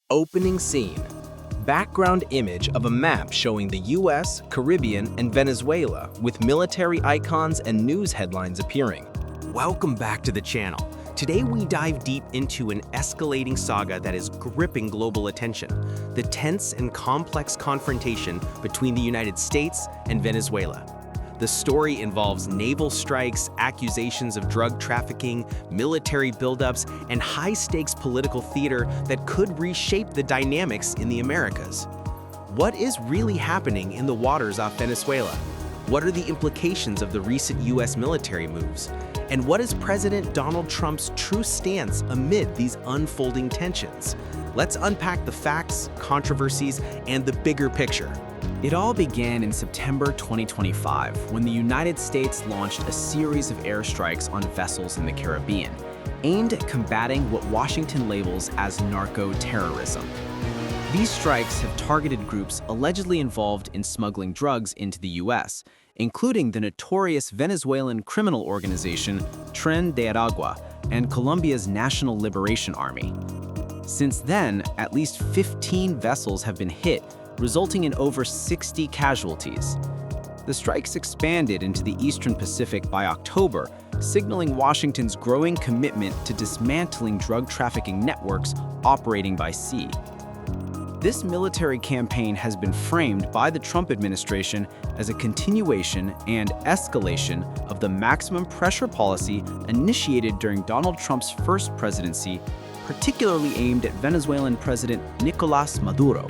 Opening scene. Background image of a map showing the US, Caribbean, and Venezuela with military icons and news headlines appearing. Welcome back to the channel. Today we dive deep into an escalating saga that is gripping global attention, the tense and complex confrontation between the United States and Venezuela. The story involves naval strikes, accusations of drug trafficking, military buildups, and high-stakes political theater that could reshape the dynamics in the Americas. What is really happening in the waters off Venezuela? What are the implications of the recent U.S. military moves? And what is President Donald Trump's true stance amid these unfolding tensions? Let's unpack the facts, controversies, and the bigger picture. It all began in September 2025 when the United States launched a series of airstrikes on vessels in the Caribbean, aimed at combating what Washington labels as narco-terrorism. These strikes have targeted groups allegedly involved in smuggling drugs into the U.S., including the notorious Venezuelan criminal organization Tren de Aragua and Colombia's National Liberation Army. Since then, at least 15 vessels have been hit, resulting in over 60 casualties. The strikes expanded into the Eastern Pacific by October, signaling Washington's growing commitment to dismantling drug trafficking networks operating by sea. This military campaign has been framed by the Trump administration as a continuation and escalation of the maximum pressure policy initiated during Donald Trump's first presidency, particularly aimed at Venezuelan President Nicolás Maduro.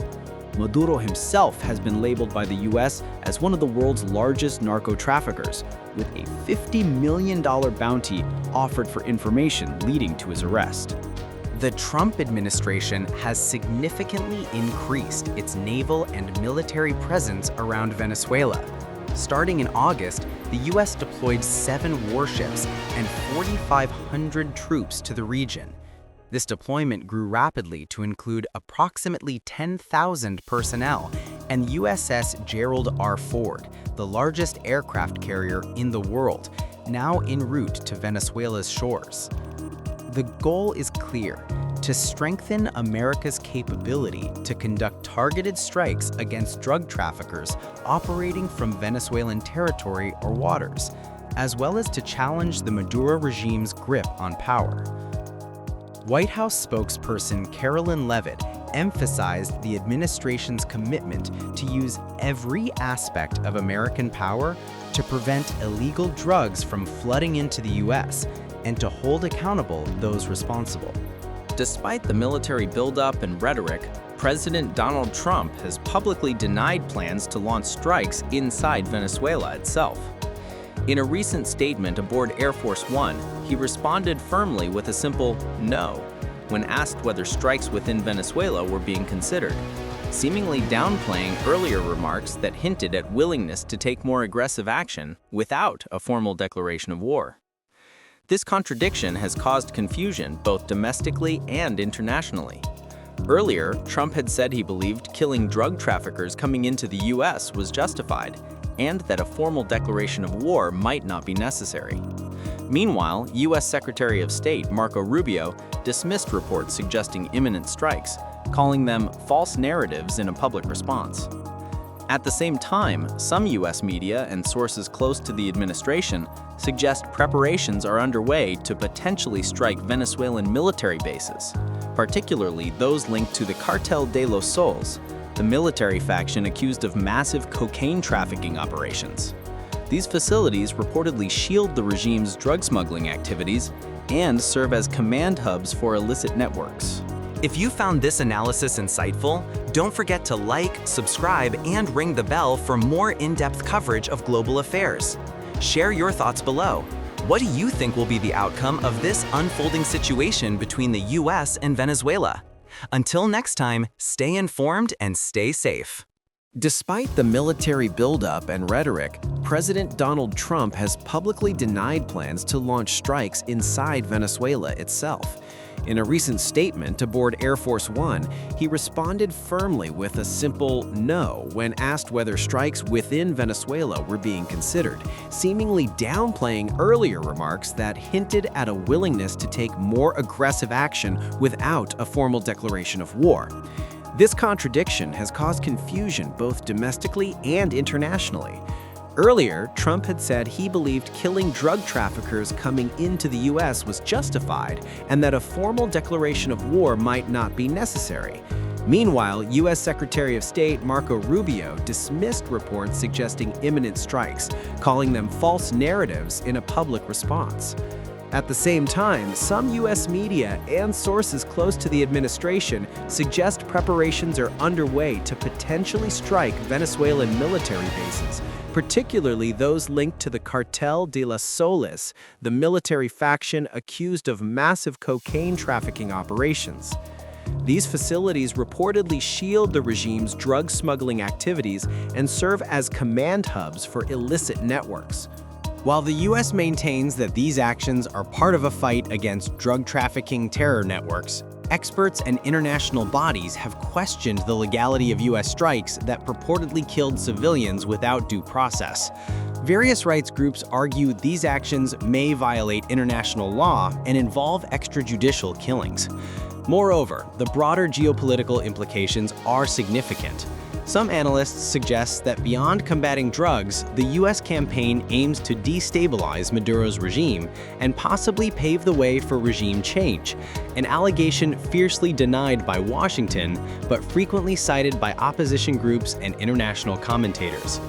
Maduro himself has been labeled by the U.S. as one of the world's largest narco-traffickers, with a $50 million bounty offered for information leading to his arrest. The Trump administration has significantly increased its naval and military presence around Venezuela. Starting in August, the U.S. deployed 7 warships and 4,500 troops to the region. This deployment grew rapidly to include approximately 10,000 personnel and USS Gerald R. Ford, the largest aircraft carrier in the world, now en route to Venezuela's shores. The goal is clear: to strengthen America's capability to conduct targeted strikes against drug traffickers operating from Venezuelan territory or waters, as well as to challenge the Maduro regime's grip on power. White House spokesperson Carolyn Leavitt emphasized the administration's commitment to use every aspect of American power to prevent illegal drugs from flooding into the U.S. and to hold accountable those responsible. Despite the military buildup and rhetoric, President Donald Trump has publicly denied plans to launch strikes inside Venezuela itself. In a recent statement aboard Air Force One, he responded firmly with a simple no when asked whether strikes within Venezuela were being considered, seemingly downplaying earlier remarks that hinted at willingness to take more aggressive action without a formal declaration of war. This contradiction has caused confusion both domestically and internationally. Earlier, Trump had said he believed killing drug traffickers coming into the U.S. was justified, and that a formal declaration of war might not be necessary. Meanwhile, U.S. Secretary of State Marco Rubio dismissed reports suggesting imminent strikes, calling them false narratives in a public response. At the same time, some U.S. media and sources close to the administration suggest preparations are underway to potentially strike Venezuelan military bases, particularly those linked to the Cartel de los Soles, the military faction accused of massive cocaine trafficking operations. These facilities reportedly shield the regime's drug smuggling activities and serve as command hubs for illicit networks. If you found this analysis insightful, don't forget to like, subscribe, and ring the bell for more in-depth coverage of global affairs. Share your thoughts below. What do you think will be the outcome of this unfolding situation between the U.S. and Venezuela? Until next time, stay informed and stay safe. Despite the military buildup and rhetoric, President Donald Trump has publicly denied plans to launch strikes inside Venezuela itself. In a recent statement aboard Air Force One, he responded firmly with a simple no when asked whether strikes within Venezuela were being considered, seemingly downplaying earlier remarks that hinted at a willingness to take more aggressive action without a formal declaration of war. This contradiction has caused confusion both domestically and internationally. Earlier, Trump had said he believed killing drug traffickers coming into the U.S. was justified and that a formal declaration of war might not be necessary. Meanwhile, U.S. Secretary of State Marco Rubio dismissed reports suggesting imminent strikes, calling them false narratives in a public response. At the same time, some U.S. media and sources close to the administration suggest preparations are underway to potentially strike Venezuelan military bases, particularly those linked to the Cartel de las Soles, the military faction accused of massive cocaine trafficking operations. These facilities reportedly shield the regime's drug smuggling activities and serve as command hubs for illicit networks. While the U.S. maintains that these actions are part of a fight against drug trafficking terror networks, experts and international bodies have questioned the legality of U.S. strikes that purportedly killed civilians without due process. Various rights groups argue these actions may violate international law and involve extrajudicial killings. Moreover, the broader geopolitical implications are significant. Some analysts suggest that beyond combating drugs, the U.S. campaign aims to destabilize Maduro's regime and possibly pave the way for regime change, an allegation fiercely denied by Washington but frequently cited by opposition groups and international commentators.